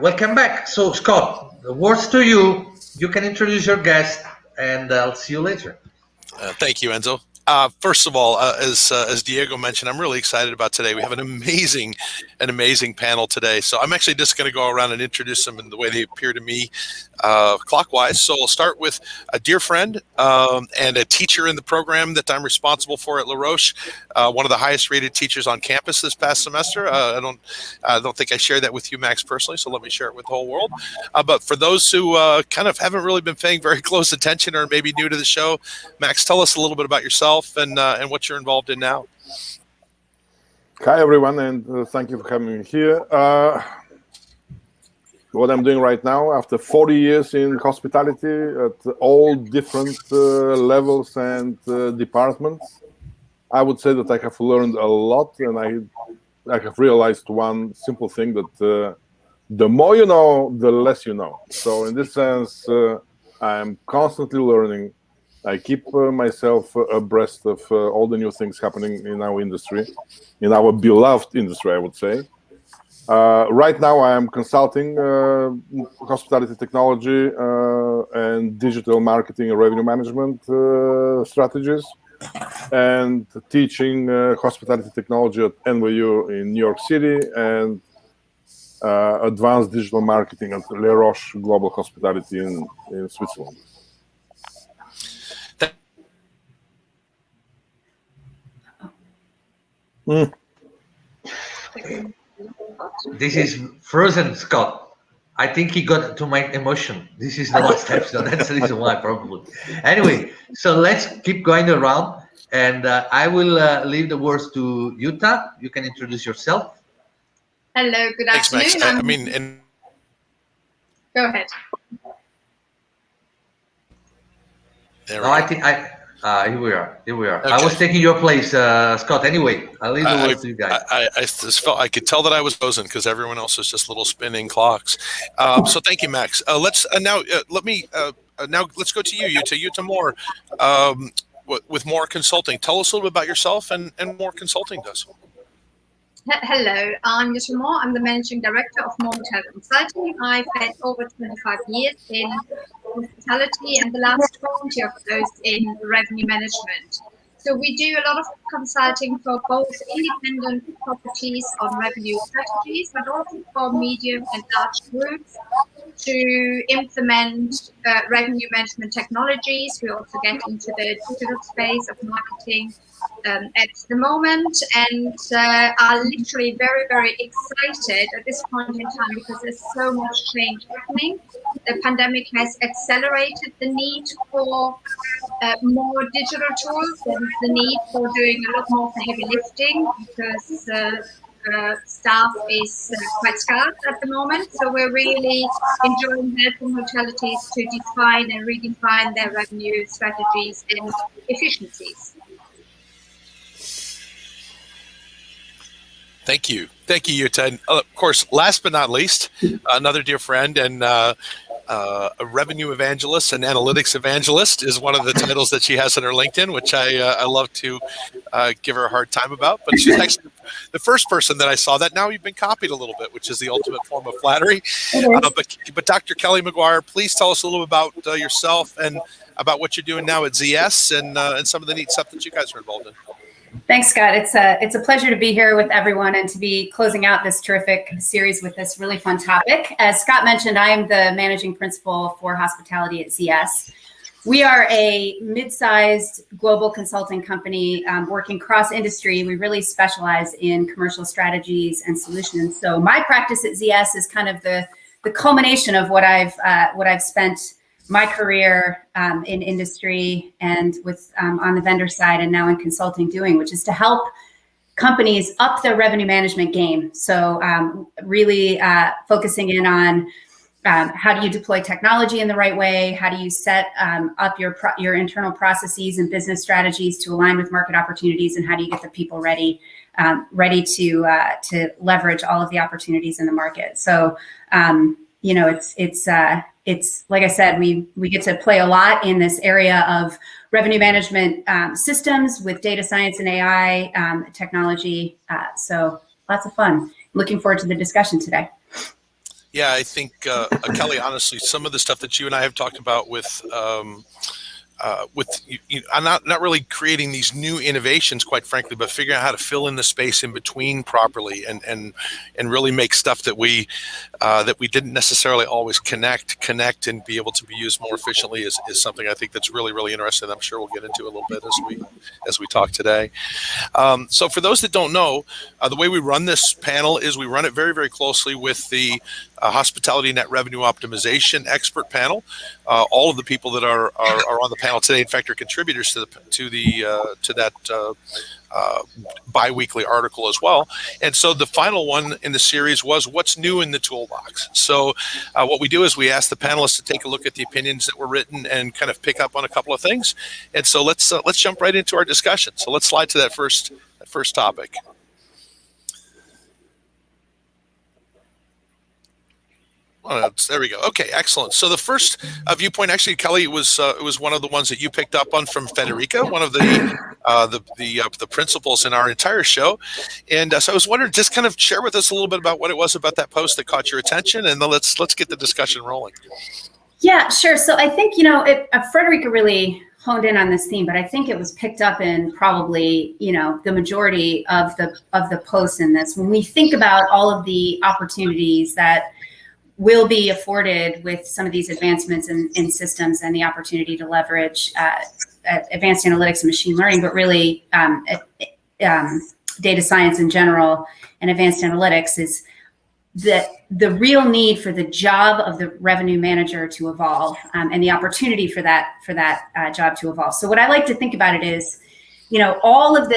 welcome back. So, Scott, the words to you. You can introduce your guest, and I'll see you later. Thank you, Enzo. First of all, as Diego mentioned, I'm really excited about today. We have an amazing panel today. So I'm actually just going to go around and introduce them in the way they appear to me, clockwise. So I'll start with a dear friend and a teacher in the program that I'm responsible for at La Roche, one of the highest rated teachers on campus this past semester. I don't think I shared that with you, Max, personally, so let me share it with the whole world. But for those who kind of haven't really been paying very close attention or maybe new to the show, Max, tell us a little bit about yourself and what you're involved in now. Hi, everyone, and thank you for having me here. What I'm doing right now, after 40 years in hospitality at all different levels and departments, I would say that I have learned a lot, and I have realized one simple thing, that the more you know, the less you know. So in this sense, I'm constantly learning. I keep myself abreast of all the new things happening in our industry, in our beloved industry, I would say. Right now, I am consulting hospitality technology and digital marketing and revenue management strategies, and teaching hospitality technology at NYU in New York City, and advanced digital marketing at La Roche Global Hospitality in Switzerland. This is frozen, Scott. I think he got to my emotion. This is the last episode. That's the reason why, probably. Anyway, so let's keep going around, and I will leave the words to Yuta. You can introduce yourself. Hello, good afternoon. Thanks, Max. Go ahead. I think here we are. Okay. I was taking your place, Scott. Anyway, I'll leave the words to you guys. I just felt I could tell that I was frozen because everyone else is just little spinning clocks. So thank you, Max. Let's now let's go to you, Yuta Moore, with More Consulting. Tell us a little bit about yourself and More Consulting does. Hello, I'm Yuta Moore. I'm the Managing Director of More Consulting. I've had over 25 years in hospitality and the last 20 of those in revenue management. So we do a lot of consulting for both independent properties on revenue strategies, but also for medium and large groups to implement revenue management technologies. We also get into the digital space of marketing at the moment, and are literally very, very excited at this point in time because there's so much change happening. The pandemic has accelerated the need for more digital tools and the need for doing a lot more of the heavy lifting because staff is quite scarce at the moment. So we're really enjoying helping hotelities to define and redefine their revenue strategies and efficiencies. Thank you, Yuta. And of course, last but not least, another dear friend and a revenue evangelist and analytics evangelist is one of the titles that she has on her LinkedIn, which I love to give her a hard time about. But she's actually the first person that I saw that. Now you've been copied a little bit, which is the ultimate form of flattery. But Dr. Kelly McGuire, please tell us a little about yourself and about what you're doing now at ZS and some of the neat stuff that you guys are involved in. Thanks, Scott. It's a pleasure to be here with everyone and to be closing out this terrific series with this really fun topic. As Scott mentioned, I am the managing principal for hospitality at ZS. We are a mid-sized global consulting company working cross-industry. We really specialize in commercial strategies and solutions. So my practice at ZS is kind of the culmination of what I've spent my career in industry and with on the vendor side and now in consulting doing, which is to help companies up their revenue management game. So really focusing in on how do you deploy technology in the right way? How do you set up your internal processes and business strategies to align with market opportunities? And how do you get the people ready to leverage all of the opportunities in the market? So it's like I said, we get to play a lot in this area of revenue management systems with data science and AI technology. So lots of fun. Looking forward to the discussion today. Yeah, I think Kelly, honestly, some of the stuff that you and I have talked about with I'm not really creating these new innovations, quite frankly, but figuring out how to fill in the space in between properly, and really make stuff that we didn't necessarily always connect and be able to be used more efficiently is something I think that's really, really interesting. I'm sure we'll get into a little bit as we talk today. So for those that don't know, the way we run this panel is we run it very, very closely with the Hospitality Net Revenue Optimization Expert Panel. All of the people that are on the panel today, in fact, are contributors to that bi-weekly article as well. And so the final one in the series was what's new in the toolbox. So what we do is we ask the panelists to take a look at the opinions that were written and kind of pick up on a couple of things. And so let's jump right into our discussion. So let's slide to that first topic. Oh, there we go. Okay, excellent. So the first viewpoint, actually, Kelly, it was one of the ones that you picked up on from Federica, one of the principals in our entire show. And so I was wondering, just kind of share with us a little bit about what it was about that post that caught your attention, and then let's get the discussion rolling. Yeah, sure. So I think Frederica really honed in on this theme, but I think it was picked up in probably the majority of the posts in this. When we think about all of the opportunities that will be afforded with some of these advancements in systems and the opportunity to leverage advanced analytics and machine learning, but really data science in general and advanced analytics, is that the real need for the job of the revenue manager to evolve, and the opportunity for that job to evolve. So what I like to think about it is, all of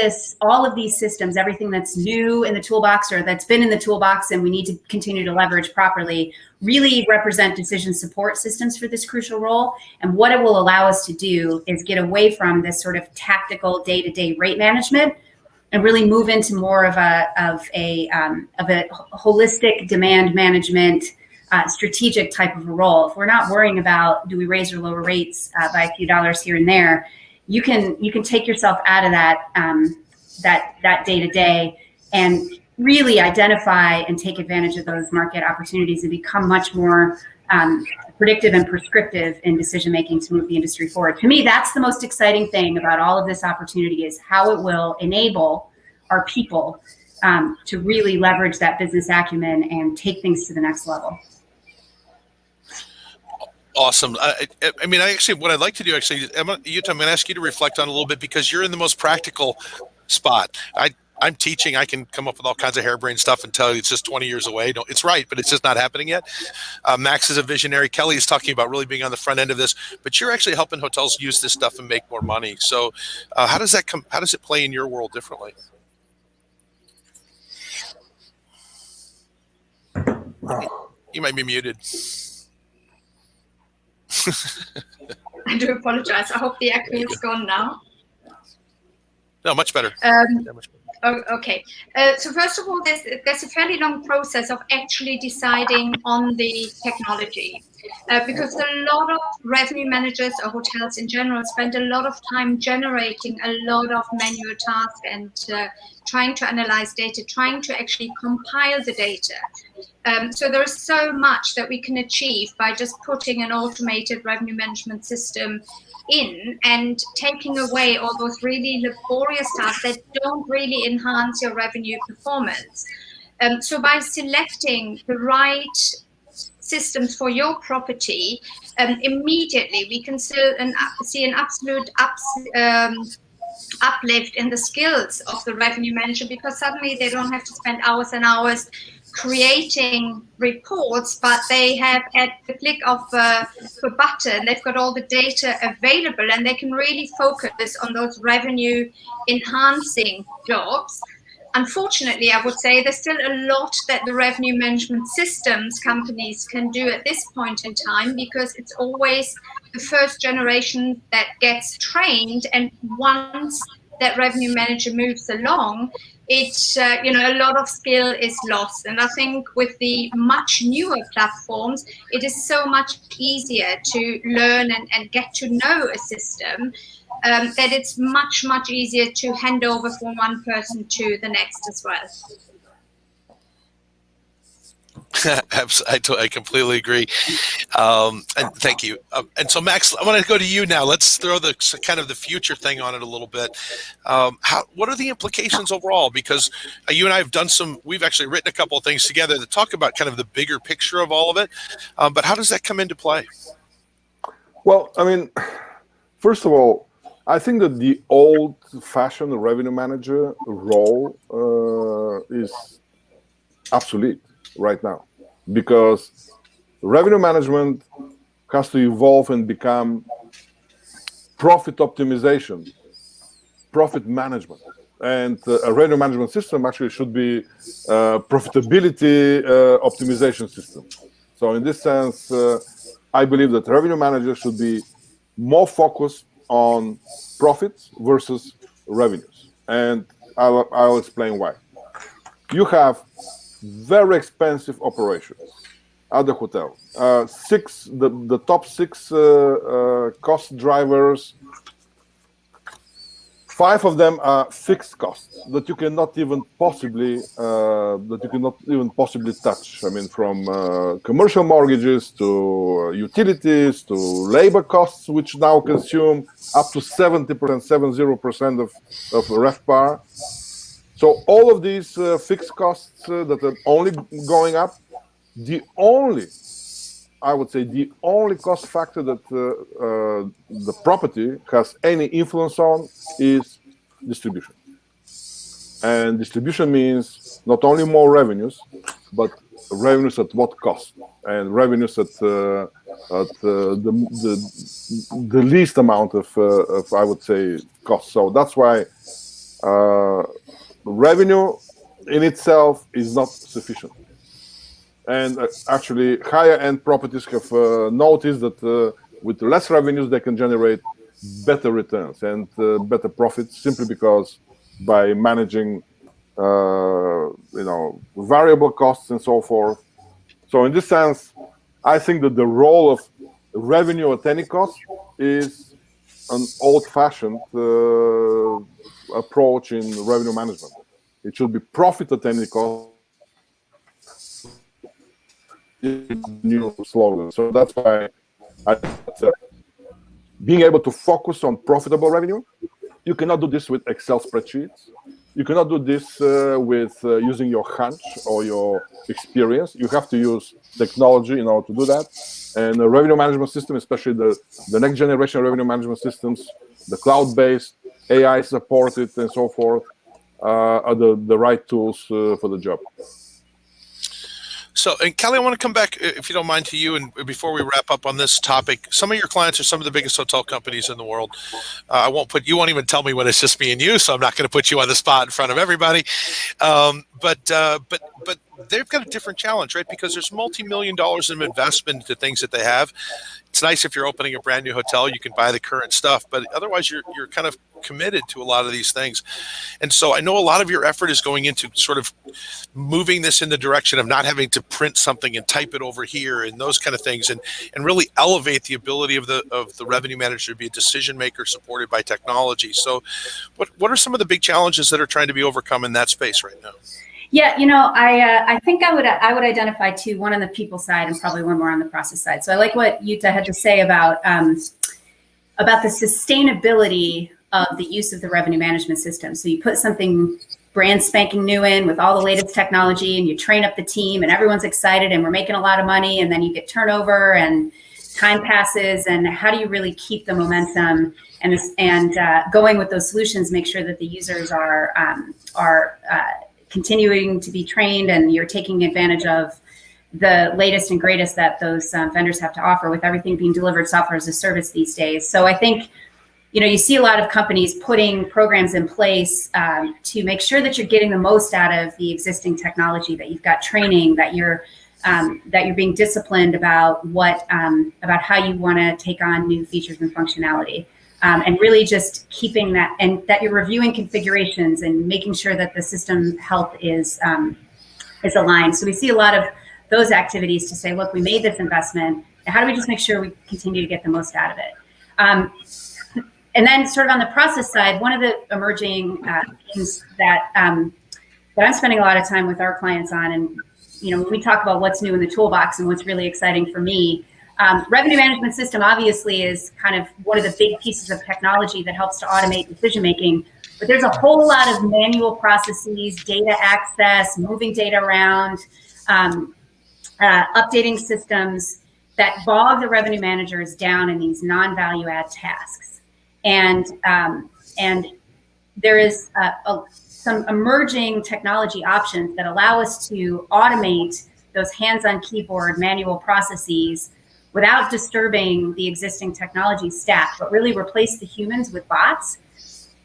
these systems, everything that's new in the toolbox or that's been in the toolbox and we need to continue to leverage properly, really represent decision support systems for this crucial role. And what it will allow us to do is get away from this sort of tactical day-to-day rate management and really move into more of a holistic demand management, strategic type of a role. If we're not worrying about do we raise or lower rates by a few dollars here and there, you can take yourself out of that day to day and really identify and take advantage of those market opportunities and become much more predictive and prescriptive in decision making to move the industry forward. To me, that's the most exciting thing about all of this opportunity, is how it will enable our people to really leverage that business acumen and take things to the next level. Awesome. I mean, what I'd like to do, actually, I'm going to ask you to reflect on a little bit, because you're in the most practical spot. I'm teaching. I can come up with all kinds of harebrained stuff and tell you it's just 20 years away. It's right, but it's just not happening yet. Max is a visionary. Kelly is talking about really being on the front end of this, but you're actually helping hotels use this stuff and make more money. So how does it play in your world differently? You might be muted. I do apologize. I hope the echo is gone now. No, much better. Much better. Oh, okay. So first of all, there's a fairly long process of actually deciding on the technology, because a lot of revenue managers or hotels in general spend a lot of time generating a lot of manual tasks and trying to analyze data, trying to actually compile the data. So there is so much that we can achieve by just putting an automated revenue management system in and taking away all those really laborious tasks that don't really enhance your revenue performance. So by selecting the right systems for your property, immediately we can see an absolute uplift in the skills of the revenue manager, because suddenly they don't have to spend hours and hours creating reports, but they have, at the click of a button, they've got all the data available and they can really focus on those revenue enhancing jobs. Unfortunately, I would say there's still a lot that the revenue management systems companies can do at this point in time, because it's always the first generation that gets trained, and once that revenue manager moves along, it's a lot of skill is lost. And I think with the much newer platforms, it is so much easier to learn and get to know a system, that it's much easier to hand over from one person to the next as well. I completely agree, and thank you. And so, Max, I want to go to you now. Let's throw the kind of the future thing on it a little bit. What are the implications overall? Because you and I have we've actually written a couple of things together that talk about kind of the bigger picture of all of it. But how does that come into play? Well, I mean, first of all, I think that the old-fashioned revenue manager role is obsolete right now, because revenue management has to evolve and become profit optimization, profit management. And a revenue management system actually should be a profitability optimization system. So in this sense, I believe that revenue managers should be more focused on profits versus revenues. And I'll explain why. You have very expensive operations at the hotel. The top six cost drivers, 5 of them are fixed costs that you cannot even possibly touch. I mean, from commercial mortgages to utilities to labor costs, which now consume up to 70% of RevPAR. So all of these fixed costs that are only going up, I would say the only cost factor that the property has any influence on is distribution. And distribution means not only more revenues, but revenues at what cost? And revenues at the least amount of I would say cost. So that's why revenue in itself is not sufficient. And actually, higher-end properties have noticed that with less revenues, they can generate better returns and better profits, simply because by managing, variable costs and so forth. So in this sense, I think that the role of revenue at any cost is an old-fashioned approach in revenue management. It should be profit at any cost. New slogan. So that's why being able to focus on profitable revenue. You cannot do this with Excel spreadsheets. You cannot do this with using your hunch or your experience. You have to use technology in order to do that. And a revenue management system, especially the next generation revenue management systems, the cloud-based, AI supported, and so forth, are the right tools for the job. So, and Kelly, I want to come back, if you don't mind, to you. And before we wrap up on this topic, some of your clients are some of the biggest hotel companies in the world. You won't even tell me when it's just me and you, so I'm not going to put you on the spot in front of everybody. But they've got a different challenge, right? Because there's multi-million dollars of investment into things that they have. It's nice if you're opening a brand new hotel, you can buy the current stuff, but otherwise you're kind of committed to a lot of these things. And so I know a lot of your effort is going into sort of moving this in the direction of not having to print something and type it over here and those kind of things, and really elevate the ability of the revenue manager to be a decision maker supported by technology. So what are some of the big challenges that are trying to be overcome in that space right now? Yeah, I think I would identify two, one on the people side and probably one more on the process side. So I like what Yuta had to say about the sustainability of the use of the revenue management system. So you put something brand spanking new in with all the latest technology, and you train up the team, and everyone's excited, and we're making a lot of money, and then you get turnover and time passes, and how do you really keep the momentum and going with those solutions, make sure that the users are continuing to be trained, and you're taking advantage of the latest and greatest that those vendors have to offer, with everything being delivered software as a service these days. So I think, you see a lot of companies putting programs in place to make sure that you're getting the most out of the existing technology, that you've got training, that you're being disciplined about about how you want to take on new features and functionality. And really just keeping that, and that you're reviewing configurations and making sure that the system health is aligned. So we see a lot of those activities to say, look, we made this investment. How do we just make sure we continue to get the most out of it? And then sort of on the process side, one of the emerging things that I'm spending a lot of time with our clients on, and when we talk about what's new in the toolbox and what's really exciting for me, revenue management system obviously is kind of one of the big pieces of technology that helps to automate decision making. But there's a whole lot of manual processes, data access, moving data around, updating systems that bog the revenue managers down in these non-value add tasks. And there is some emerging technology options that allow us to automate those hands-on keyboard manual processes without disturbing the existing technology stack, but really replace the humans with bots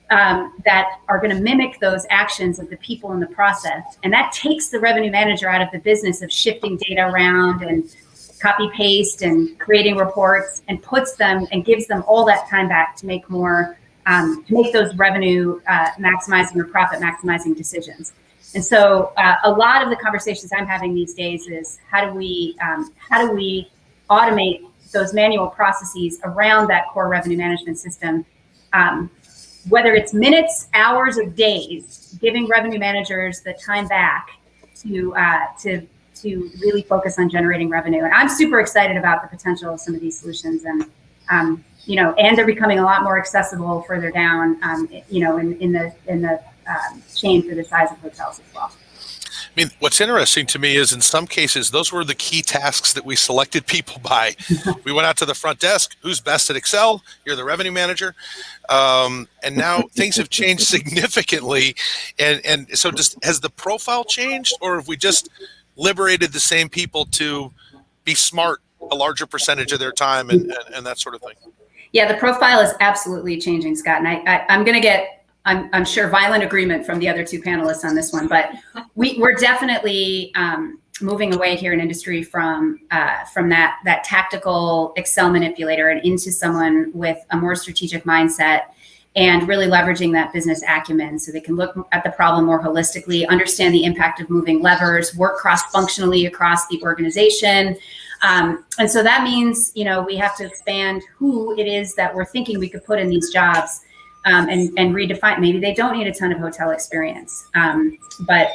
that are going to mimic those actions of the people in the process. And that takes the revenue manager out of the business of shifting data around and copy paste and creating reports, and puts them and gives them all that time back to make more, to make those revenue maximizing or profit maximizing decisions. And so a lot of the conversations I'm having these days is how do we automate those manual processes around that core revenue management system, whether it's minutes, hours, or days, giving revenue managers the time back to really focus on generating revenue. And I'm super excited about the potential of some of these solutions, and and they're becoming a lot more accessible further down, in the chain for the size of hotels as well. I mean, what's interesting to me is in some cases, those were the key tasks that we selected people by. We went out to the front desk, who's best at Excel? You're the revenue manager. And now things have changed significantly. And so has the profile changed, or have we just liberated the same people to be smart a larger percentage of their time and that sort of thing? Yeah, the profile is absolutely changing, Scott. And I'm going to get, I'm sure, violent agreement from the other two panelists on this one, but we're definitely moving away here in industry from that tactical Excel manipulator and into someone with a more strategic mindset, and really leveraging that business acumen so they can look at the problem more holistically, understand the impact of moving levers, work cross-functionally across the organization. And so that means, we have to expand who it is that we're thinking we could put in these jobs. And redefine. Maybe they don't need a ton of hotel experience, but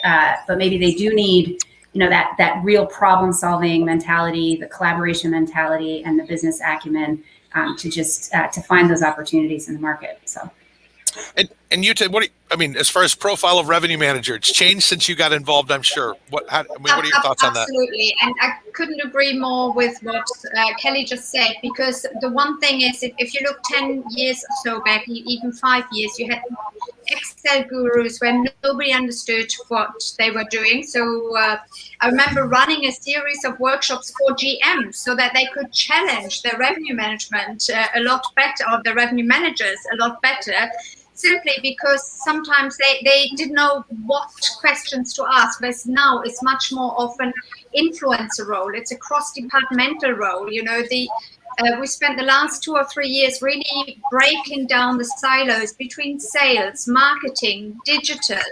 maybe they do need, that real problem-solving mentality, the collaboration mentality, and the business acumen to find those opportunities in the market. So. And you, Ted, as far as profile of revenue manager, it's changed since you got involved, I'm sure. What are your thoughts on that? Absolutely, and I couldn't agree more with what Kelly just said, because the one thing is, if you look 10 years or so back, even 5 years, you had Excel gurus where nobody understood what they were doing. So I remember running a series of workshops for GMs so that they could challenge their revenue management a lot better, or the revenue managers a lot better, simply because sometimes they didn't know what questions to ask. Whereas now it's much more of an influencer role. It's a cross-departmental role. We spent the last 2 or 3 years really breaking down the silos between sales, marketing, digital,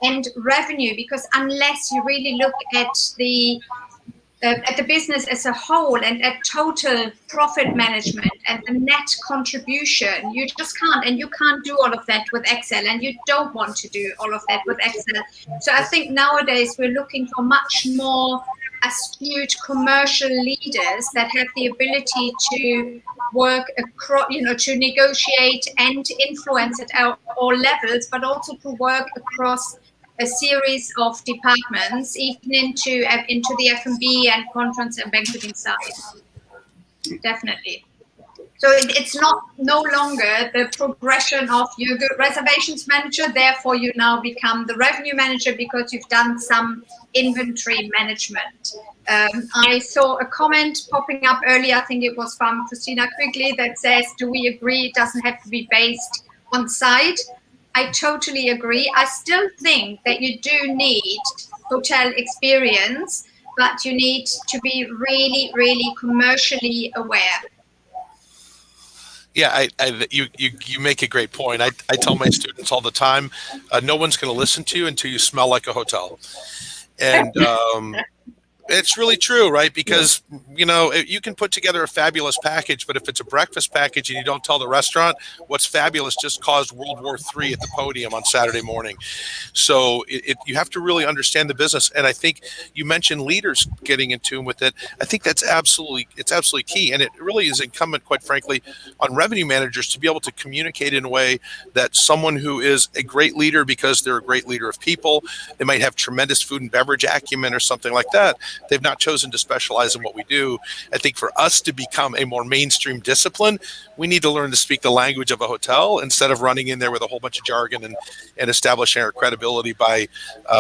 and revenue, because unless you really look at the business as a whole and at total profit management and the net contribution, you just can't. And you can't do all of that with Excel, and you don't want to do all of that with Excel. So I think nowadays we're looking for much more astute commercial leaders that have the ability to work across, to negotiate and influence at all levels, but also to work across a series of departments, even into the F&B and conference and banqueting side. Definitely. So it's no longer the progression of you're the reservations manager, therefore you now become the revenue manager because you've done some inventory management. I saw a comment popping up earlier, I think it was from Christina Quigley, that says, do we agree it doesn't have to be based on site? I totally agree. I still think that you do need hotel experience, but you need to be really, really commercially aware. Yeah, you make a great point. I tell my students all the time, no one's going to listen to you until you smell like a hotel. And It's really true, right? Because, you can put together a fabulous package, but if it's a breakfast package and you don't tell the restaurant what's fabulous just caused World War III at the podium on Saturday morning. So you have to really understand the business. And I think you mentioned leaders getting in tune with it. I think it's absolutely key. And it really is incumbent, quite frankly, on revenue managers to be able to communicate in a way that someone who is a great leader because they're a great leader of people, they might have tremendous food and beverage acumen or something like that. They've not chosen to specialize in what we do. I think for us to become a more mainstream discipline, we need to learn to speak the language of a hotel instead of running in there with a whole bunch of jargon and establishing our credibility by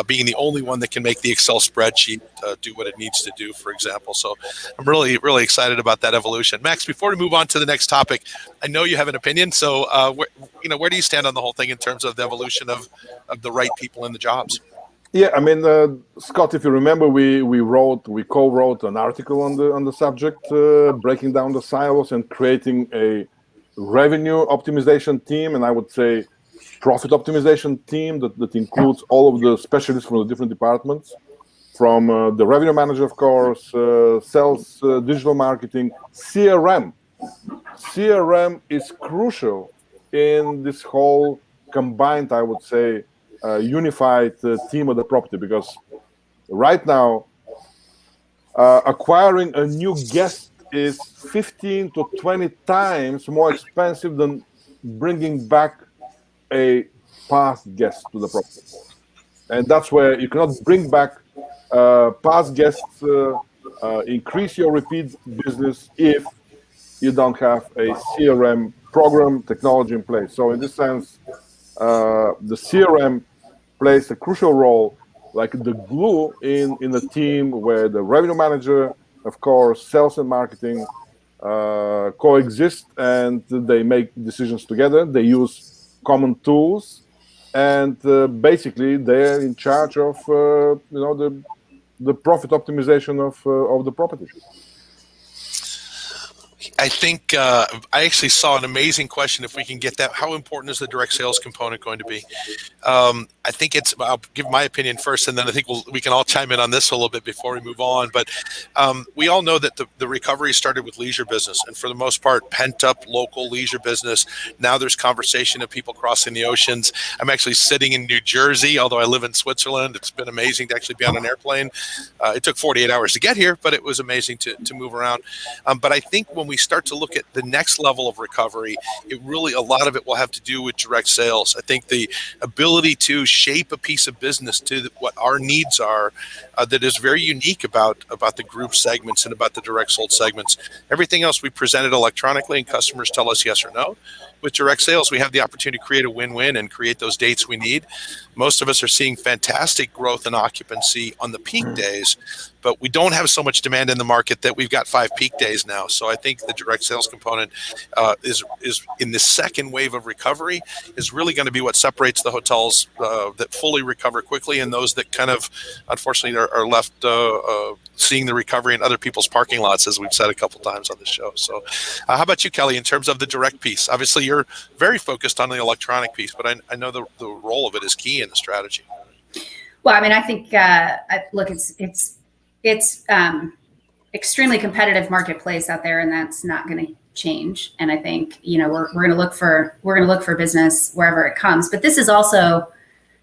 being the only one that can make the Excel spreadsheet do what it needs to do, for example. So I'm really, really excited about that evolution. Max, before we move on to the next topic, I know you have an opinion. So where do you stand on the whole thing in terms of the evolution of the right people in the jobs? Yeah, I mean, Scott, if you remember, we co-wrote an article on the subject, breaking down the silos and creating a revenue optimization team, and I would say profit optimization team that includes all of the specialists from the different departments, from the revenue manager, of course, sales, digital marketing, CRM. CRM is crucial in this whole combined, I would say, unified team of the property, because right now acquiring a new guest is 15 to 20 times more expensive than bringing back a past guest to the property. And that's where you cannot bring back past guests, increase your repeat business if you don't have a CRM program technology in place. So in this sense, the CRM plays a crucial role, like the glue in a team where the revenue manager, of course, sales and marketing coexist, and they make decisions together. They use common tools, and basically they're in charge of the profit optimization of the property. I think I actually saw an amazing question. If we can get that, how important is the direct sales component going to be? I think I'll give my opinion first, and then I think we can all chime in on this a little bit before we move on. But we all know that the recovery started with leisure business, and for the most part, pent up local leisure business. Now there's conversation of people crossing the oceans. I'm actually sitting in New Jersey, although I live in Switzerland. It's been amazing to actually be on an airplane. It took 48 hours to get here, but it was amazing to move around. But I think when we start to look at the next level of recovery, a lot of it will have to do with direct sales. I think the ability to shape a piece of business to what our needs are, that is very unique about the group segments and about the direct sold segments. Everything else we presented electronically and customers tell us yes or no. With direct sales, we have the opportunity to create a win-win and create those dates we need. Most of us are seeing fantastic growth in occupancy on the peak days, but we don't have so much demand in the market that we've got 5 peak days now. So I think the direct sales component is in the second wave of recovery is really going to be what separates the hotels that fully recover quickly and those that kind of, unfortunately, are left seeing the recovery in other people's parking lots, as we've said a couple times on the show. So how about you, Kelly, in terms of the direct piece? Obviously, you're very focused on the electronic piece, but I know the role of it is key in the strategy. Well, I mean, I think, look, it's extremely competitive marketplace out there, and that's not going to change. And I think, we're going to look for business wherever it comes. But this is also,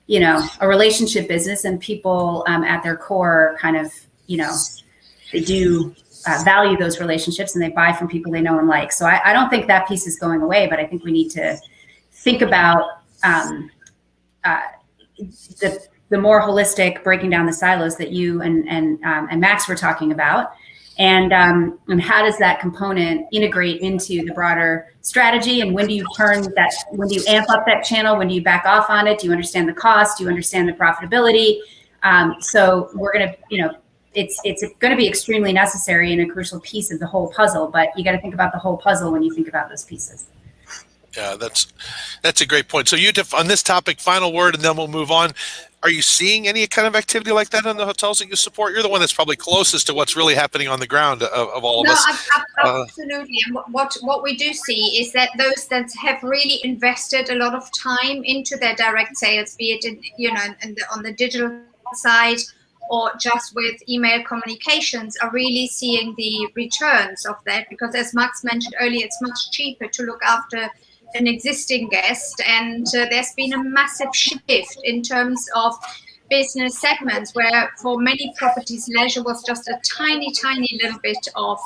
a relationship business, and people at their core kind of, they do value those relationships, and they buy from people they know and like. So I don't think that piece is going away, but I think we need to think about the more holistic breaking down the silos that you and Max were talking about, and how does that component integrate into the broader strategy, and when do you when do you amp up that channel, when do you back off on it, do you understand the cost, do you understand the profitability? So we're going to, it's going to be extremely necessary and a crucial piece of the whole puzzle, but you got to think about the whole puzzle when you think about those pieces. Yeah, that's a great point. So on this topic, final word, and then we'll move on. Are you seeing any kind of activity like that in the hotels that you support? You're the one that's probably closest to what's really happening on the ground of all of us. Absolutely. And what we do see is that those that have really invested a lot of time into their direct sales, be it on the digital side or just with email communications are really seeing the returns of that, because as Max mentioned earlier, it's much cheaper to look after an existing guest, and there's been a massive shift in terms of business segments, where for many properties leisure was just a tiny little bit of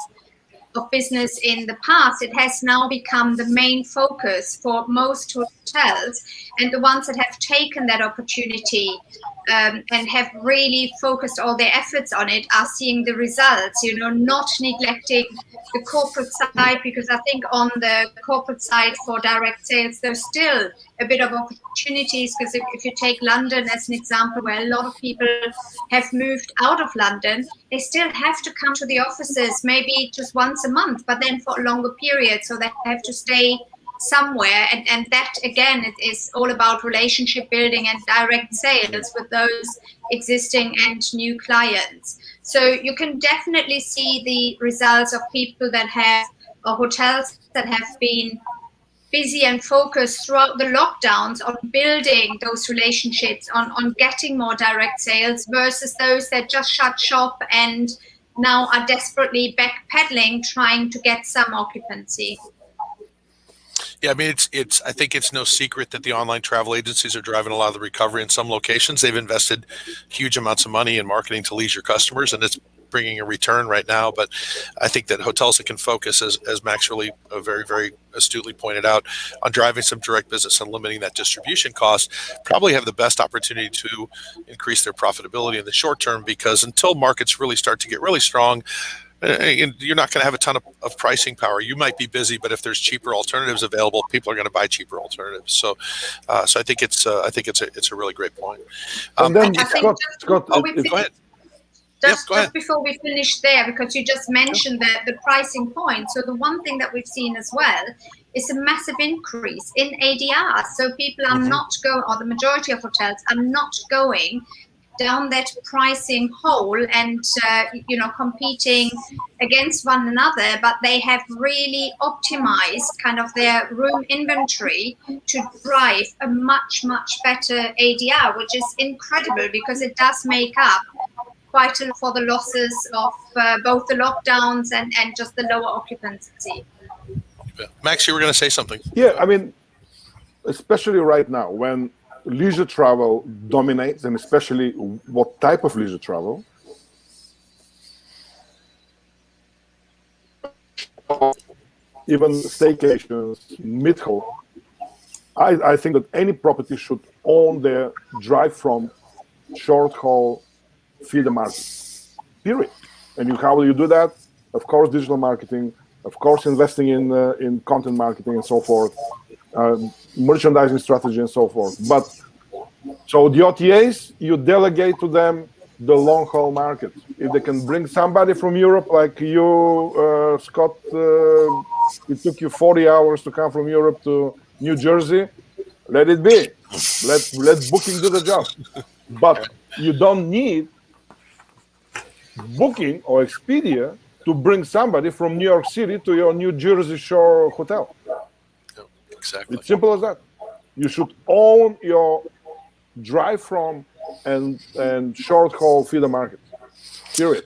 business in the past. It has now become the main focus for most hotels, and the ones that have taken that opportunity and have really focused all their efforts on it are seeing the results, not neglecting the corporate side, because I think on the corporate side for direct sales, there's still a bit of opportunities, because if you take London as an example, where a lot of people have moved out of London, they still have to come to the offices maybe just once a month, but then for a longer period, so they have to stay somewhere, and that again is all about relationship building and direct sales with those existing and new clients. So you can definitely see the results of people that have, or hotels that have been busy and focused throughout the lockdowns on building those relationships, on getting more direct sales, versus those that just shut shop and now are desperately backpedaling, trying to get some occupancy. Yeah, I mean, I think it's no secret that the online travel agencies are driving a lot of the recovery in some locations. They've invested huge amounts of money in marketing to leisure customers, and it's bringing a return right now. But I think that hotels that can focus, as Max really very, very astutely pointed out, on driving some direct business and limiting that distribution cost, probably have the best opportunity to increase their profitability in the short term, because until markets really start to get really strong, you're not going to have a ton of pricing power. You might be busy, but if there's cheaper alternatives available, people are going to buy cheaper alternatives. So I think it's a really great point. And then Scott, go ahead. Just before we finish there, because you just mentioned the pricing point. So the one thing that we've seen as well is a massive increase in ADR. So people are not going, or the majority of hotels are not going down that pricing hole and competing against one another, but they have really optimized kind of their room inventory to drive a much better ADR, which is incredible, because it does make up quite a lot for the losses of both the lockdowns and just the lower occupancy. Max, you were going to say something. Yeah, I mean, especially right now when leisure travel dominates, and especially what type of leisure travel, even staycations, mid-haul, I think that any property should own their drive from short-haul feeder market, period. And how will you do that? Of course, digital marketing, of course, investing in content marketing and so forth, merchandising strategy and so forth. But so the OTAs, you delegate to them the long haul market. If they can bring somebody from Europe, like you, Scott, it took you 40 hours to come from Europe to New Jersey, let it be. Let Booking do the job. But you don't need Booking or Expedia to bring somebody from New York City to your New Jersey Shore hotel. Exactly. It's simple as that. You should own your drive from and short haul feeder market. Period.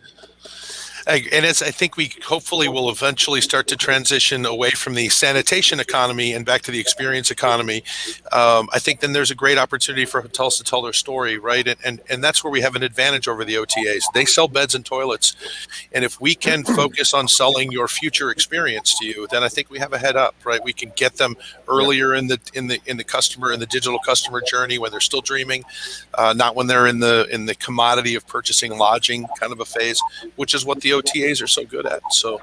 And I think we hopefully will eventually start to transition away from the sanitation economy and back to the experience economy. I think then there's a great opportunity for hotels to tell their story, right? And that's where we have an advantage over the OTAs. They sell beds and toilets, and if we can focus on selling your future experience to you, then I think we have a head up, right? We can get them earlier in the customer, in the digital customer journey, when they're still dreaming, not when they're in the commodity of purchasing lodging kind of a phase, which is what the OTAs are so good at. So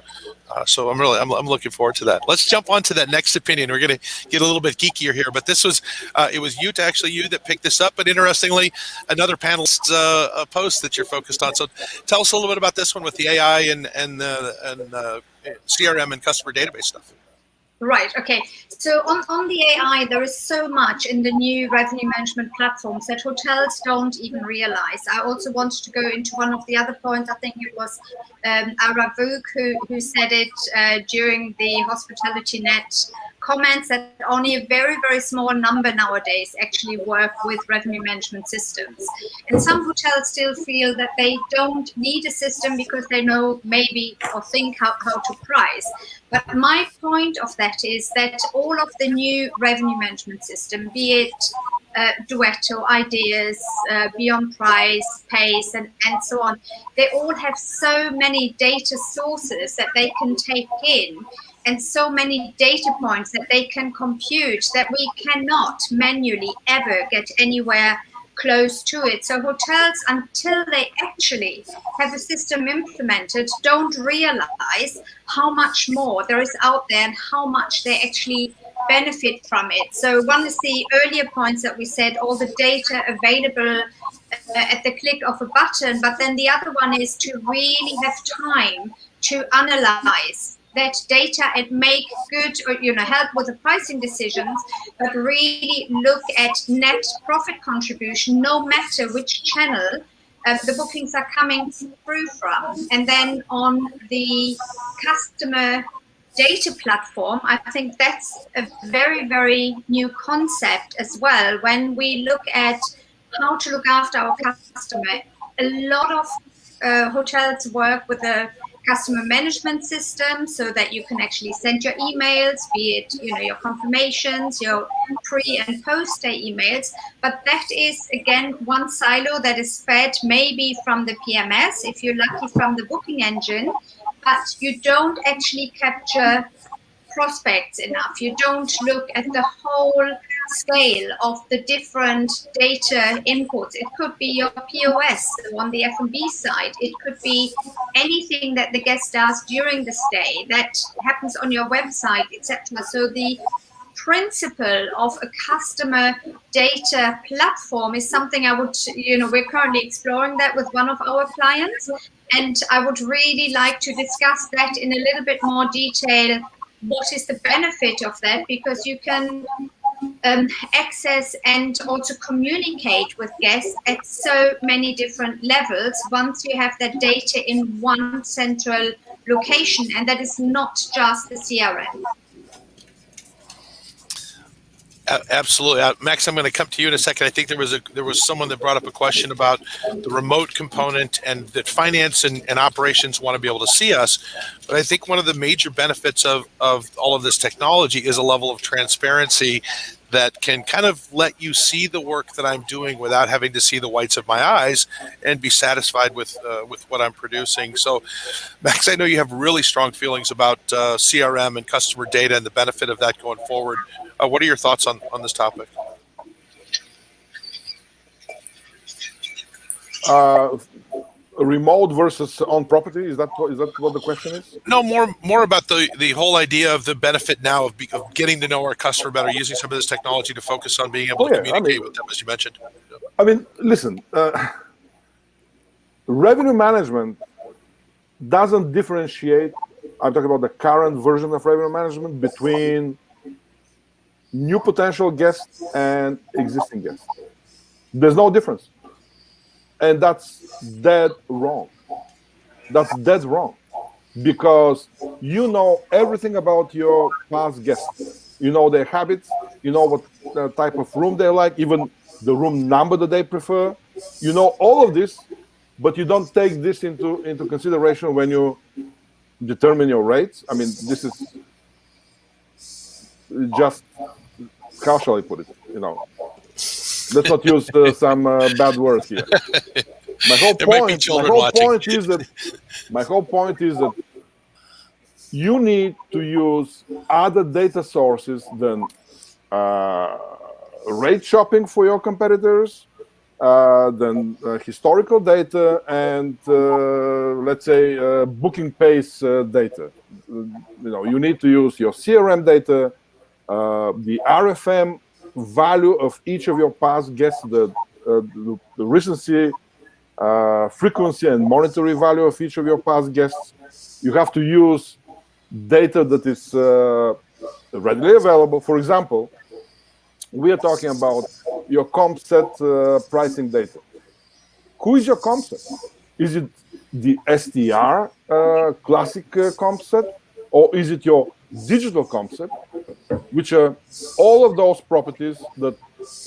I'm looking forward to that. Let's jump on to that next opinion. We're going to get a little bit geekier here, but this was it was you that picked this up. But interestingly, another panelist's post that you're focused on. So tell us a little bit about this one with the AI and CRM and customer database stuff. Right. Okay. So on the AI, there is so much in the new revenue management platforms that hotels don't even realize. I also wanted to go into one of the other points. I think it was Aravuk who said it during the Hospitality Net comments that only a very, very small number nowadays actually work with revenue management systems. And some hotels still feel that they don't need a system because they know maybe or think how to price. But my point of that is that all of the new revenue management system, be it Duetto, Ideas, Beyond Price, Pace, and so on, they all have so many data sources that they can take in and so many data points that they can compute that we cannot manually ever get anywhere close to it. So hotels, until they actually have a system implemented, don't realize how much more there is out there and how much they actually benefit from it. So one is the earlier points that we said, all the data available at the click of a button, but then the other one is to really have time to analyze that data and make good, or help with the pricing decisions, but really look at net profit contribution, no matter which channel the bookings are coming through from. And then on the customer data platform, I think that's a very, very new concept as well. When we look at how to look after our customer, a lot of hotels work with a customer management system so that you can actually send your emails, be it your confirmations, your pre and post day emails. But that is again one silo that is fed maybe from the PMS, if you're lucky from the booking engine, but you don't actually capture prospects enough. You don't look at the whole scale of the different data inputs. It could be your POS on the F&B side. It could be anything that the guest does during the stay that happens on your website, etc. So the principle of a customer data platform is something I would, we're currently exploring that with one of our clients. And I would really like to discuss that in a little bit more detail. What is the benefit of that? Because you can access and also communicate with guests at so many different levels once you have that data in one central location, and that is not just the CRM. Absolutely, Max. I'm going to come to you in a second. I think there was someone that brought up a question about the remote component and that finance and operations want to be able to see us. But I think one of the major benefits of all of this technology is a level of transparency that can kind of let you see the work that I'm doing without having to see the whites of my eyes and be satisfied with what I'm producing. So, Max, I know you have really strong feelings about CRM and customer data and the benefit of that going forward. What are your thoughts on this topic? Remote versus on property, is that what the question is? No, more about the whole idea of the benefit now of getting to know our customer better, using some of this technology to focus on being able to communicate with them, as you mentioned. I mean, listen, revenue management doesn't differentiate. I'm talking about the current version of revenue management between new potential guests and existing guests. There's no difference. And that's dead wrong. That's dead wrong. Because you know everything about your past guests. You know their habits. You know what type of room they like, even the room number that they prefer. You know all of this, but you don't take this into consideration when you determine your rates. I mean, this is just, how shall I put it? Let's not use some bad words here. My whole point is that you need to use other data sources than rate shopping for your competitors, than historical data, and let's say booking pace data. You need to use your CRM data, the RFM value of each of your past guests, the recency, frequency, and monetary value of each of your past guests. You have to use data that is readily available. For example, we are talking about your comp set pricing data. Who is your comp set? Is it the STR classic comp set, or is it your digital comp set? which are all of those properties that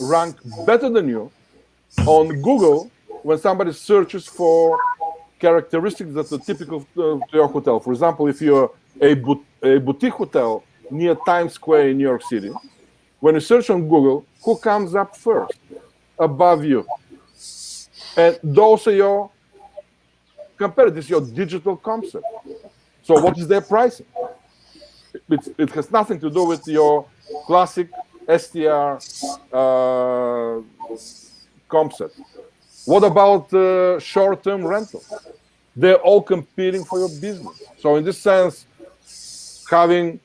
rank better than you on Google when somebody searches for characteristics that are typical to your hotel. For example, if you're a boutique hotel near Times Square in New York City, when you search on Google, who comes up first above you? And those are your competitors, your digital concept. So what is their pricing? It has nothing to do with your classic STR concept. What about short-term rental? They're all competing for your business. So in this sense, having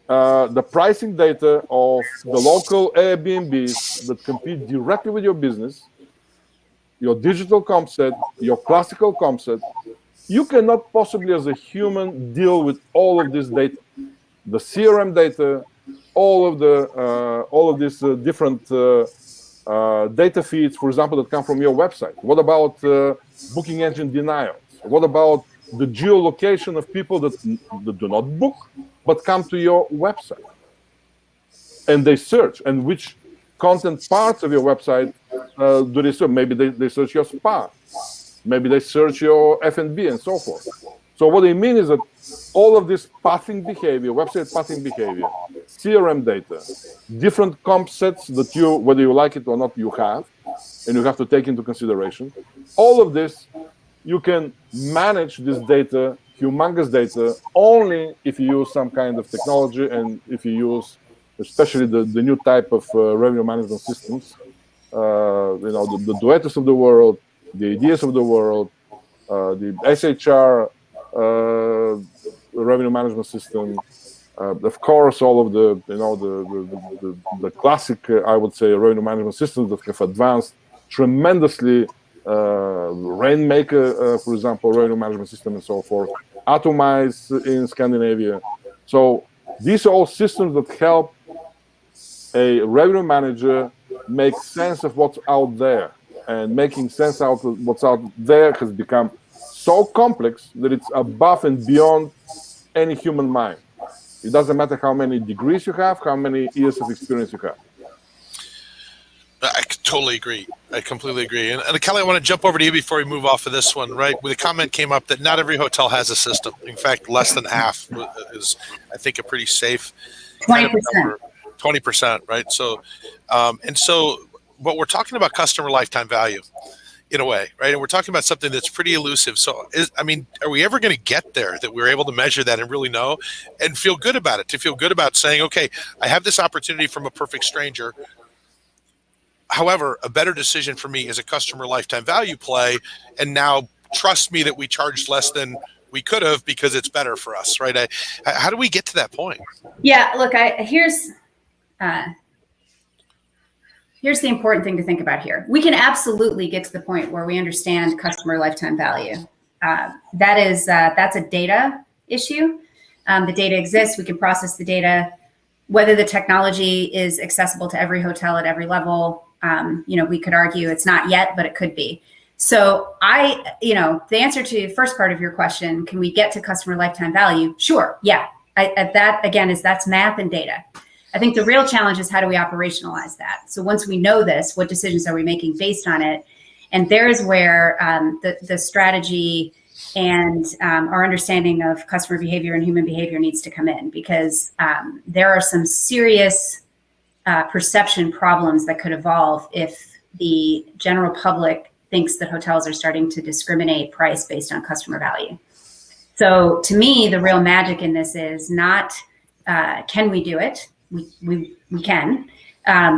the pricing data of the local Airbnbs that compete directly with your business, your digital comp set, your classical comp set, you cannot possibly as a human deal with all of this data, the CRM data, all of these different data feeds, for example, that come from your website. What about booking engine denials? What about the geolocation of people that do not book but come to your website and they search, and which content parts of your website do they search? Maybe they search your spa, maybe they search your F&B and so forth. So what I mean is that all of this pathing behavior, website pathing behavior, CRM data, different comp sets that you, whether you like it or not, you have, and you have to take into consideration. All of this, you can manage this data, humongous data, only if you use some kind of technology and if you use especially the new type of revenue management systems, the Duetos of the world, the ideas of the world, the SHR revenue management system, of course, all of the classic, I would say, revenue management systems that have advanced tremendously. Rainmaker, for example, revenue management system and so forth. Atomize in Scandinavia. So these are all systems that help a revenue manager make sense of what's out there, and making sense out of what's out there has become so complex that it's above and beyond any human mind. It doesn't matter how many degrees you have, how many years of experience you have. I totally agree. I completely agree. And Kelly, I want to jump over to you before we move off of this one, right? Where the comment came up that not every hotel has a system. In fact, less than half is, I think, a pretty safe 20%. 20%, right? So, but we're talking about customer lifetime value in a way, right? And we're talking about something that's pretty elusive. So, are we ever going to get there that we're able to measure that and really know and feel good about it, to feel good about saying, okay, I have this opportunity from a perfect stranger. However, a better decision for me is a customer lifetime value play. And now trust me that we charged less than we could have because it's better for us, right? How do we get to that point? Yeah, look, here's the important thing to think about here. We can absolutely get to the point where we understand customer lifetime value. That's a data issue. The data exists. We can process the data. Whether the technology is accessible to every hotel at every level, we could argue it's not yet, but it could be. So the answer to the first part of your question, can we get to customer lifetime value? Sure. Yeah. That's math and data. I think the real challenge is how do we operationalize that? So once we know this, what decisions are we making based on it? And there's where the strategy and our understanding of customer behavior and human behavior needs to come in, because there are some serious perception problems that could evolve if the general public thinks that hotels are starting to discriminate price based on customer value. So to me, the real magic in this is not, can we do it? We can.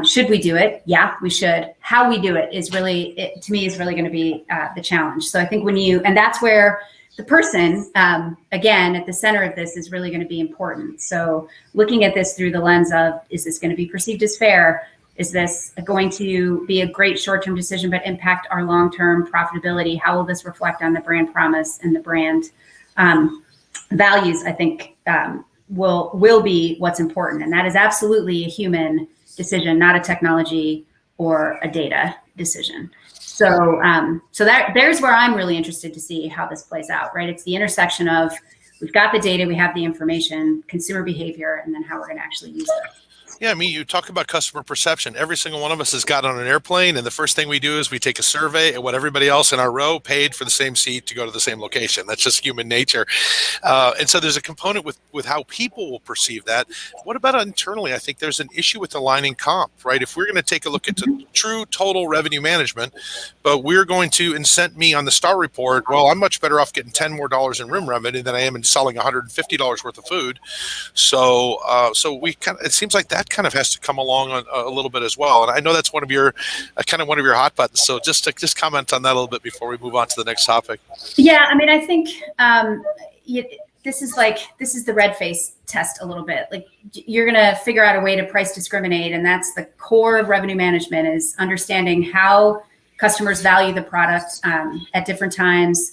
Should we do it? Yeah, we should. How we do it is really, to me, is really going to be the challenge. So I think and that's where the person, again, at the center of this is really going to be important. So looking at this through the lens of, is this going to be perceived as fair? Is this going to be a great short-term decision, but impact our long-term profitability? How will this reflect on the brand promise and the brand values? I think will be what's important. And that is absolutely a human decision, not a technology or a data decision. So there's where I'm really interested to see how this plays out, right? It's the intersection of we've got the data, we have the information, consumer behavior, and then how we're going to actually use it. Yeah, I mean, you talk about customer perception. Every single one of us has got on an airplane, and the first thing we do is we take a survey at what everybody else in our row paid for the same seat to go to the same location. That's just human nature. And so there's a component with how people will perceive that. What about internally? I think there's an issue with aligning comp, right? If we're going to take a look at the true total revenue management, but we're going to incent me on the star report, well, I'm much better off getting $10 more in room revenue than I am in selling $150 worth of food. So we it seems like that kind of has to come along a little bit as well. And I know that's one of your hot buttons. So just comment on that a little bit before we move on to the next topic. Yeah, I mean, I think this is the red face test a little bit. Like, you're going to figure out a way to price discriminate, and that's the core of revenue management, is understanding how customers value the product at different times,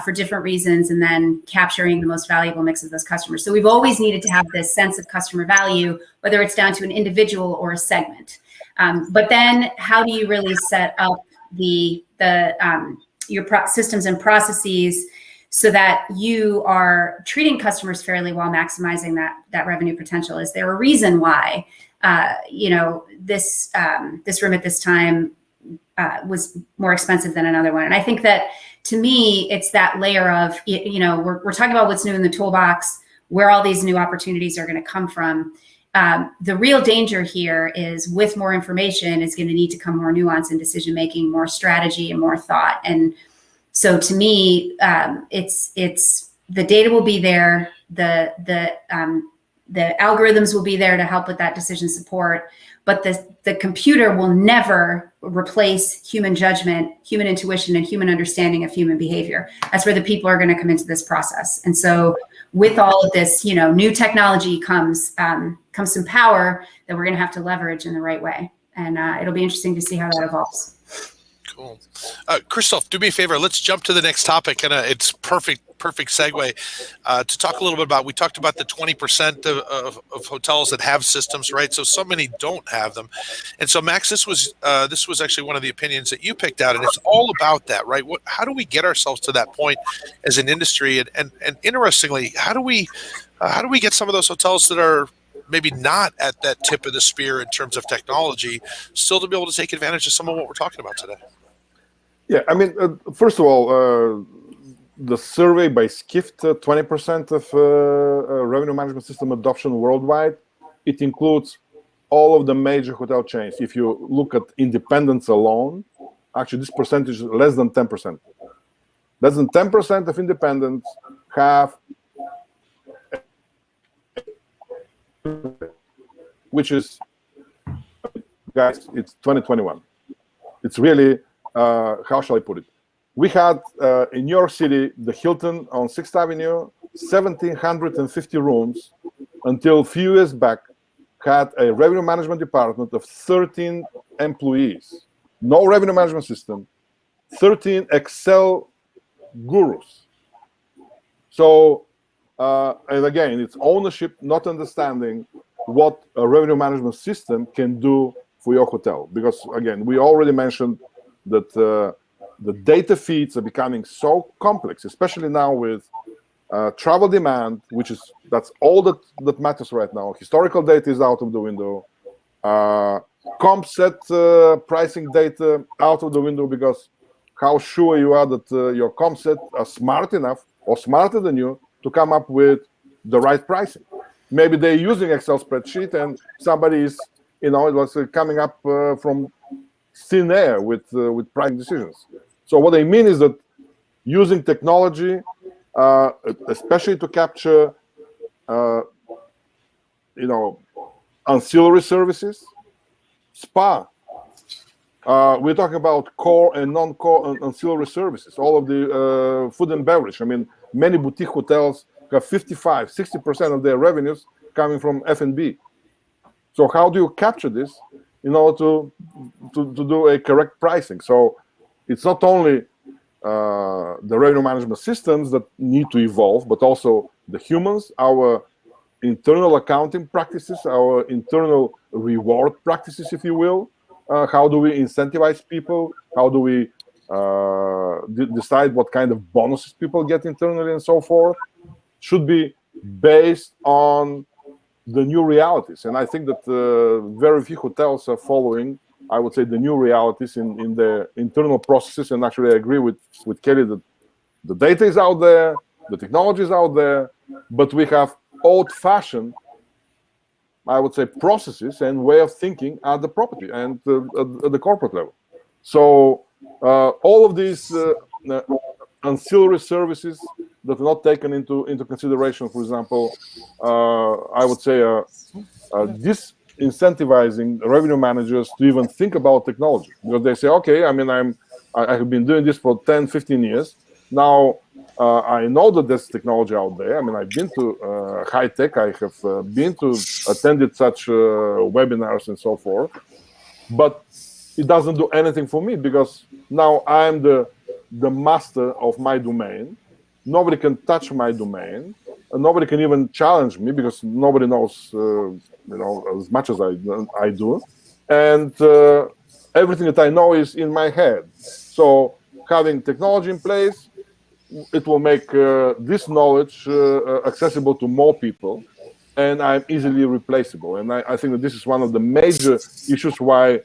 for different reasons, and then capturing the most valuable mix of those customers. So we've always needed to have this sense of customer value, whether it's down to an individual or a segment. But then how do you really set up your systems and processes so that you are treating customers fairly while maximizing that revenue potential? Is there a reason why this room at this time was more expensive than another one? And I think that, to me, it's that layer of, we're talking about what's new in the toolbox, where all these new opportunities are going to come from. The real danger here is, with more information is going to need to come more nuance in decision making, more strategy, and more thought. And so, to me, it's the data will be there, the algorithms will be there to help with that decision support, but the computer will never replace human judgment, human intuition, and human understanding of human behavior. That's where the people are going to come into this process. And so, with all of this, new technology comes some power that we're going to have to leverage in the right way. And it'll be interesting to see how that evolves. Cool. Christoph, do me a favor. Let's jump to the next topic. And it's perfect segue to talk a little bit about, we talked about the 20% of hotels that have systems, right? So many don't have them. And so, Max, this was actually one of the opinions that you picked out, and it's all about that, right? How do we get ourselves to that point as an industry? And interestingly, how do we get some of those hotels that are maybe not at that tip of the spear in terms of technology still to be able to take advantage of some of what we're talking about today? Yeah, I mean, first of all, the survey by Skift, 20% of revenue management system adoption worldwide, it includes all of the major hotel chains. If you look at independents alone, actually this percentage is less than 10%. Less than 10% of independents have, which is, guys, it's 2021. It's really, how shall I put it? We had in New York City, the Hilton on 6th Avenue, 1,750 rooms until a few years back, had a revenue management department of 13 employees. No revenue management system, 13 Excel gurus. So, and again, it's ownership, not understanding what a revenue management system can do for your hotel. Because again, we already mentioned that the data feeds are becoming so complex, especially now with travel demand, that's all that matters right now. Historical data is out of the window. Comp set pricing data out of the window, because how sure you are that your comp set are smart enough or smarter than you to come up with the right pricing. Maybe they're using Excel spreadsheet and somebody is, coming up from thin air with pricing decisions. So what I mean is that using technology, especially to capture, ancillary services, spa. We're talking about core and non-core ancillary services, all of the food and beverage. I mean, many boutique hotels have 55, 60% of their revenues coming from F&B. So how do you capture this in order to do a correct pricing? So it's not only the revenue management systems that need to evolve, but also the humans, our internal accounting practices, our internal reward practices, if you will. How do we incentivize people? How do we decide what kind of bonuses people get internally and so forth? should be based on the new realities. And I think that very few hotels are following, I would say, the new realities in their internal processes. And actually, I agree with Kelly that the data is out there, the technology is out there, but we have old-fashioned, I would say, processes and way of thinking at the property and at the corporate level. So all of these ancillary services that are not taken into consideration, for example, I would say disincentivizing revenue managers to even think about technology, because they say, okay, I mean, I have been doing this for 10, 15 years. Now I know that there's technology out there. I mean, I've been to high tech. I have been to attended such webinars and so forth, but it doesn't do anything for me, because now I'm the master of my domain. Nobody can touch my domain, and nobody can even challenge me, because nobody knows, as much as I do, and everything that I know is in my head. So having technology in place, it will make this knowledge accessible to more people, and I'm easily replaceable. And I think that this is one of the major issues why,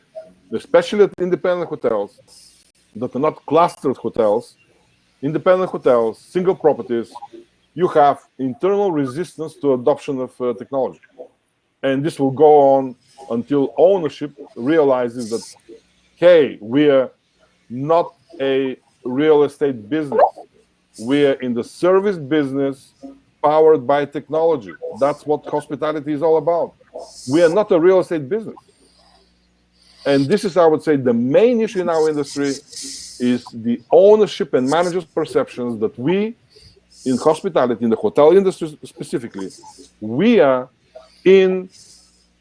especially at independent hotels that are not clustered hotels, independent hotels, single properties, you have internal resistance to adoption of technology. And this will go on until ownership realizes that, hey, we are not a real estate business. We are in the service business powered by technology. That's what hospitality is all about. We are not a real estate business. And this is, I would say, the main issue in our industry is the ownership and managers' perceptions that we, in hospitality, in the hotel industry specifically, we are in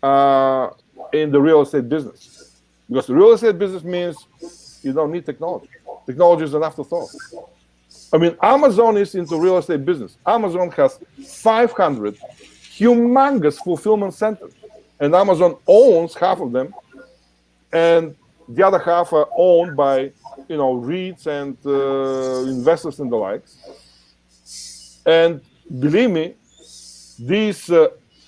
the real estate business. Because the real estate business means you don't need technology. Technology is an afterthought. I mean, Amazon is into real estate business. Amazon has 500 humongous fulfillment centers, and Amazon owns half of them, and the other half are owned by, REITs and investors and the likes. And believe me, these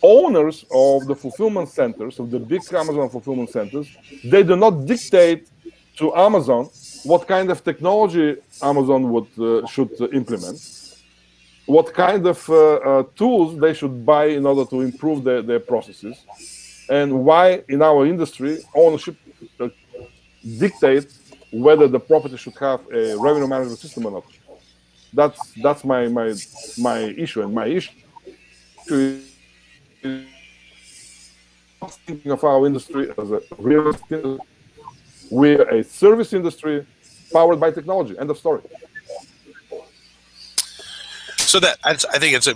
owners of the fulfillment centers, of the big Amazon fulfillment centers, they do not dictate to Amazon what kind of technology Amazon should implement, what kind of tools they should buy in order to improve their processes, and why in our industry ownership dictates whether the property should have a revenue management system or not. That's my issue, and my issue is not thinking of our industry as a real estate industry. We're a service industry powered by technology. End of story. So I think it's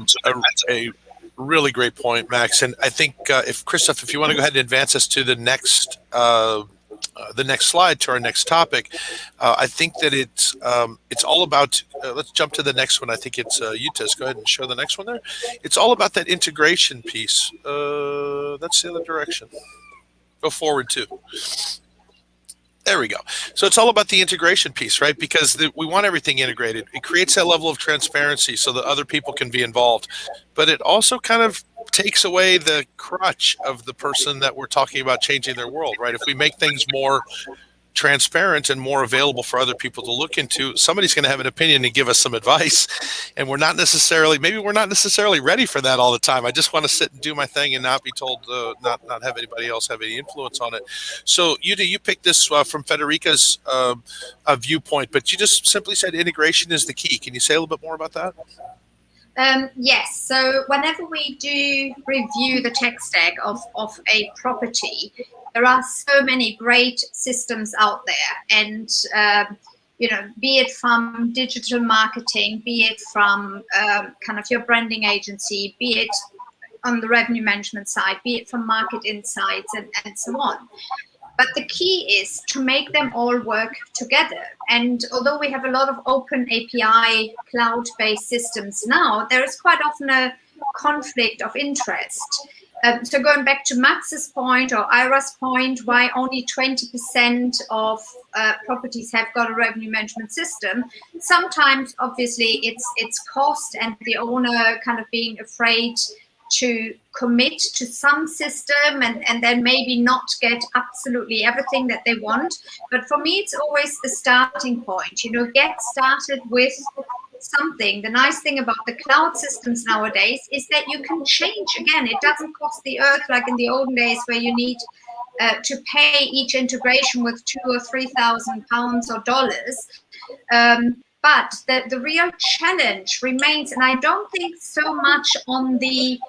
a really great point, Max. And I think if Christoph, if you want to go ahead and advance us to the next slide, to our next topic, I think that it's all about. Let's jump to the next one. I think it's Yutas. Go ahead and show the next one there. It's all about that integration piece. That's the other direction. Go forward too. There we go. So it's all about the integration piece, right? Because we want everything integrated. It creates that level of transparency so that other people can be involved. But it also kind of takes away the crutch of the person that we're talking about changing their world, right? If we make things more transparent and more available for other people to look into, somebody's going to have an opinion and give us some advice, and we're not necessarily ready for that all the time. I just want to sit and do my thing and not be told, not have anybody else have any influence on it. So you picked this from Federica's viewpoint, but you just simply said integration is the key. Can you say a little bit more about that? Yes. So whenever we do review the tech stack of a property, there are so many great systems out there, and be it from digital marketing, be it from kind of your branding agency, be it on the revenue management side, be it from market insights and so on. But the key is to make them all work together. And although we have a lot of open API cloud-based systems now, there is quite often a conflict of interest. So going back to Max's point or Ira's point, why only 20% of properties have got a revenue management system? Sometimes, obviously, it's cost and the owner kind of being afraid to commit to some system and then maybe not get absolutely everything that they want. But for me, it's always the starting point. Get started with something. The nice thing about the cloud systems nowadays is that you can change. Again, it doesn't cost the earth like in the olden days where you need to pay each integration with £2,000 or £3,000 or dollars. But the real challenge remains, and I don't think so much on the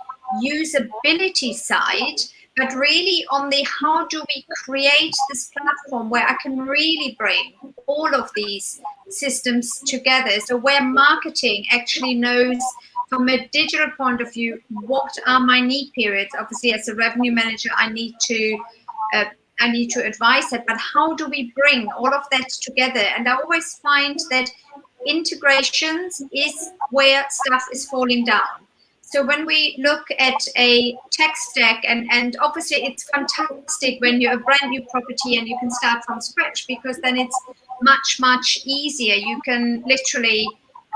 usability side, but really on the how do we create this platform where I can really bring all of these systems together. So where marketing actually knows from a digital point of view, what are my need periods? Obviously, as a revenue manager, I need to advise that, but how do we bring all of that together? And I always find that integrations is where stuff is falling down. So when we look at a tech stack, and obviously it's fantastic when you're a brand new property and you can start from scratch, because then it's much, much easier. You can literally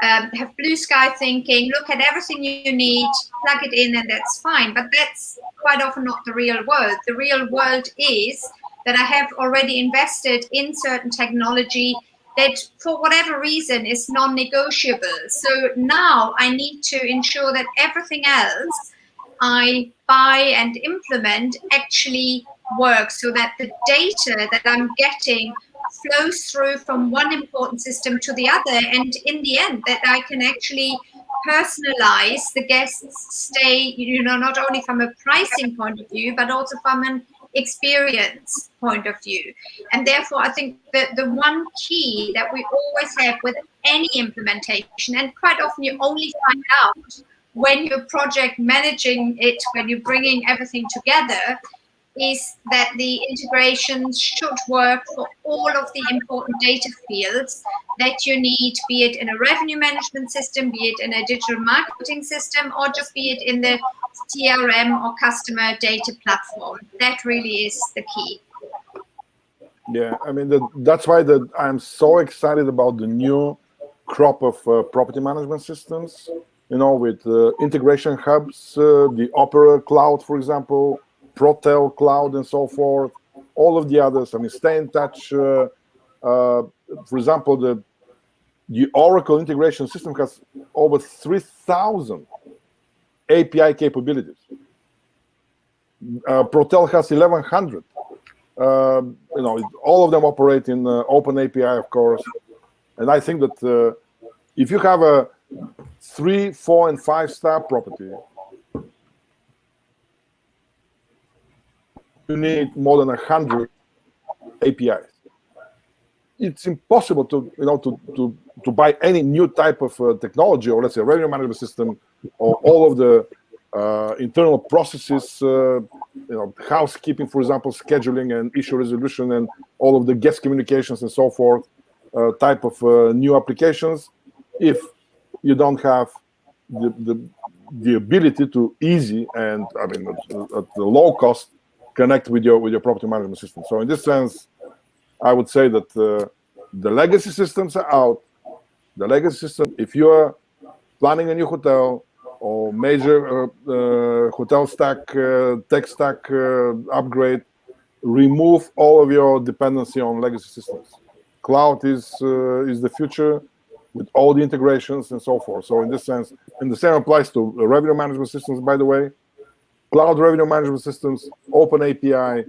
have blue sky thinking, look at everything you need, plug it in, and that's fine. But that's quite often not the real world. The real world is that I have already invested in certain technology that for whatever reason is non-negotiable. So now I need to ensure that everything else I buy and implement actually works, so that the data that I'm getting flows through from one important system to the other, and in the end that I can actually personalize the guests' stay, not only from a pricing point of view, but also from an experience point of view. And therefore, I think that the one key that we always have with any implementation, and quite often you only find out when you're project managing it, when you're bringing everything together, is that the integrations should work for all of the important data fields that you need, be it in a revenue management system, be it in a digital marketing system, or just be it in the CRM or customer data platform. That really is the key. Yeah, I mean, that's why I'm so excited about the new crop of property management systems, with integration hubs, the Opera Cloud, for example, Protel Cloud, and so forth, all of the others. I mean, stay in touch. For example, the Oracle integration system has over 3,000 API capabilities. Protel has 1,100. All of them operate in Open API, of course. And I think that if you have a 3, 4, and 5-star property, you need more than 100 APIs. It's impossible to buy any new type of technology, or let's say revenue management system, or all of the internal processes, housekeeping, for example, scheduling and issue resolution, and all of the guest communications and so forth, type of new applications, if you don't have the ability to easy and at the low cost connect with your property management system. So in this sense, I would say that the legacy systems are out. The legacy system, if you are planning a new hotel or major hotel stack, tech stack upgrade, remove all of your dependency on legacy systems. Cloud is the future, with all the integrations and so forth. So in this sense, and the same applies to revenue management systems, by the way. Cloud revenue management systems, Open API,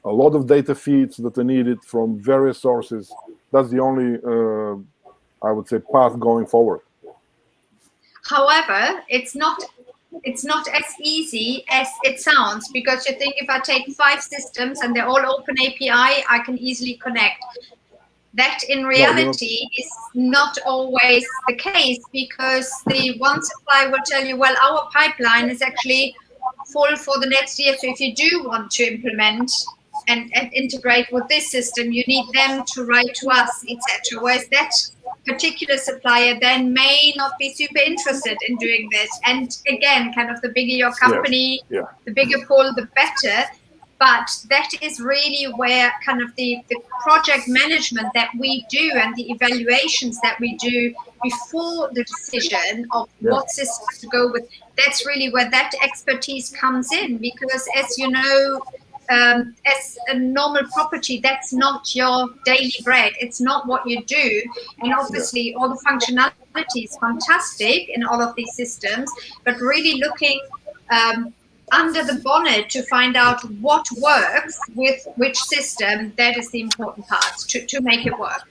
a lot of data feeds that are needed from various sources. That's the only, I would say, path going forward. However, it's not as easy as it sounds, because you think if I take 5 systems and they're all Open API, I can easily connect. That in reality is not always the case, because the one supplier will tell you, well, our pipeline is actually full for the next year. So if you do want to implement and integrate with this system, you need them to write to us, etc. Whereas that particular supplier then may not be super interested in doing this. And again, kind of the bigger your company, Yeah. the bigger pool, the better. But that is really where kind of the project management that we do and the evaluations that we do before the decision of what system to go with, that's really where that expertise comes in. Because as you know, as a normal property, that's not your daily bread. It's not what you do. And obviously all the functionality is fantastic in all of these systems, but really looking under the bonnet to find out what works with which system, that is the important part to make it work.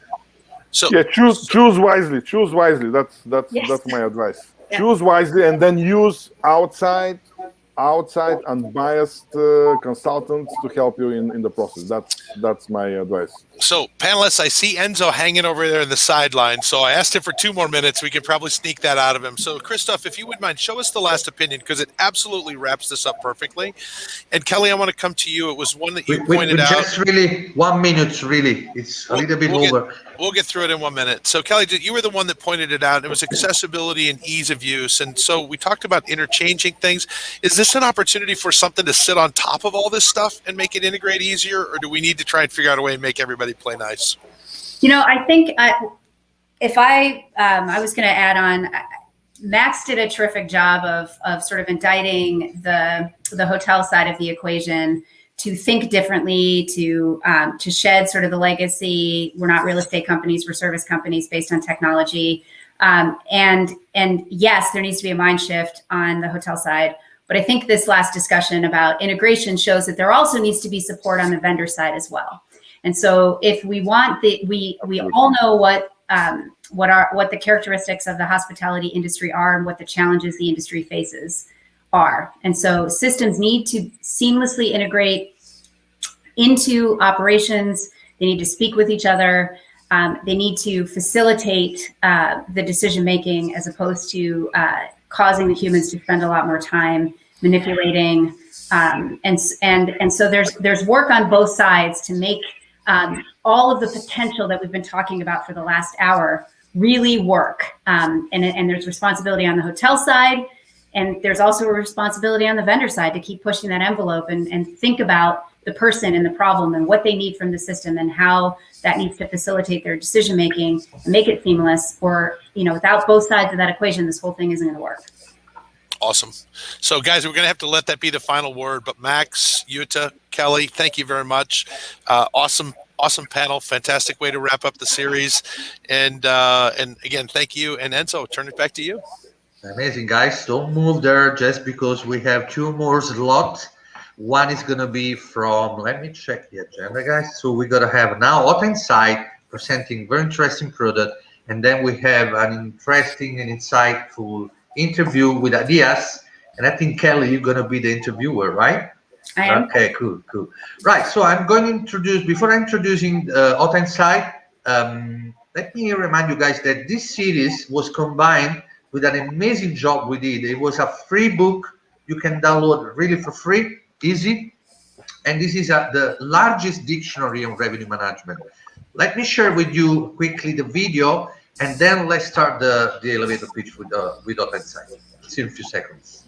So choose wisely. Choose wisely. That's my advice. Yeah. Choose wisely, and then use outside unbiased consultants to help you in the process. That's my advice. So, panelists, I see Enzo hanging over there in the sideline. So I asked him for 2 more minutes. We could probably sneak that out of him. So, Christoph, if you would mind, show us the last opinion, because it absolutely wraps this up perfectly. And Kelly, I want to come to you. It was one that you pointed out. Just really 1 minute, really. It's a little bit over. We'll get through it in 1 minute. So, Kelly, you were the one that pointed it out. It was accessibility and ease of use. And so we talked about interchanging things. Is this an opportunity for something to sit on top of all this stuff and make it integrate easier? Or do we need to try and figure out a way and make everybody play nice? You know, I think if I was going to add on, Max did a terrific job of sort of indicting the hotel side of the equation to think differently, to shed sort of the legacy. We're not real estate companies, we're service companies based on technology. And yes, there needs to be a mind shift on the hotel side. But I think this last discussion about integration shows that there also needs to be support on the vendor side as well. And so if we want we all know what the characteristics of the hospitality industry are and what the challenges the industry faces are. And so systems need to seamlessly integrate into operations. They need to speak with each other. They need to facilitate the decision-making as opposed to causing the humans to spend a lot more time manipulating. And so there's work on both sides to make all of the potential that we've been talking about for the last hour really work. And there's responsibility on the hotel side, and there's also a responsibility on the vendor side to keep pushing that envelope and think about the person and the problem and what they need from the system and how that needs to facilitate their decision making and make it seamless. Or, without both sides of that equation, this whole thing isn't going to work. Awesome. So, guys, we're going to have to let that be the final word. But Max, Jutta, Kelly, thank you very much. Awesome panel. Fantastic way to wrap up the series. And again, thank you. And Enzo, turn it back to you. Amazing, guys. Don't move there just because we have 2 more slots. One is going to be from, let me check the agenda, guys. So we're going to have now Otto Insight presenting very interesting product. And then we have an interesting and insightful interview with ideas. And I think, Kelly, you're going to be the interviewer, right? I am. Okay, cool. Right, so I'm going to introduce, before introducing Otto Insight, let me remind you guys that this series was combined with an amazing job we did. It was a free book you can download really for free, easy. And this is the largest dictionary on revenue management. Let me share with you quickly the video, and then let's start the elevator pitch with Otto Insight. See you in a few seconds.